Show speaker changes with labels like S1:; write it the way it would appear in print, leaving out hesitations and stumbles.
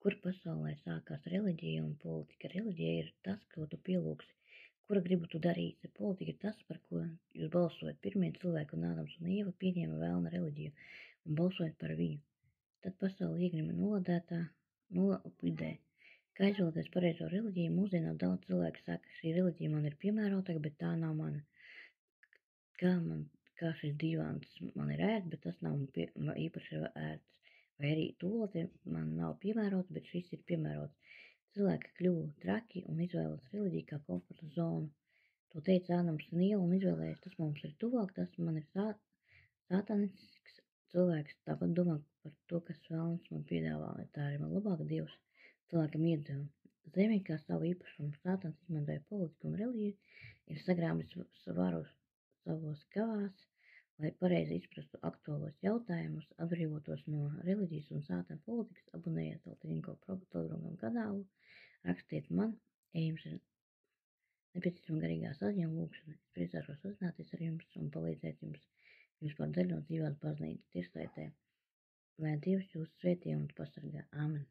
S1: Kur pasaulē sākās reliģija un politika? Reliģija ir tas, ko tu pielūgsi, kura gribu tu darīsi. Politika ir tas, par ko jūs balsojat. Pirmie cilvēki un Ādams un Ieva pieņēma vēlna reliģiju un balsojot par viņu. Tad pasaule iegrima nolādētā vidē. Kā izvēlēties pareizo reliģiju? Mūsdienās daudz cilvēku saka, šī reliģija man ir piemērotāka, bet tā nav mana. Kā šis divāns man ir ērts, bet tas nav man īpaši ērts. Vai arī tolete man nav piemērota, bet šis ir piemērots. Cilvēki kļuva traki un izvēlas reliģiju kā komforta zonu. To teica Ādams un Ieva un izvēlējās, tas mums ir tuvāk, tas man ir sātanisks cilvēks. Tāpat domā par to, kas vēlams man piedāvā, lai tā ir man labāka Dievs cilvēkam iedeva. Zemi kā savu īpašumu sātans izmantoja politiku un reliģiju, ir sagrābis svarus savos kavās, lai pareizi izprastu aktuālos jautājumus, atbrīvotos no reliģijas un sātana politikas, abonējiet Taltrinko programmu kanālu, rakstiet man, ja jums ir nepieciešama garīgā saziņa un lūkšana. Es priecāšos sazināties ar jums un palīdzēt jums par daļu no dzīvās baznīcas tiešsaitē. Lai Dievs jūs svētī un pasargā. Āmen.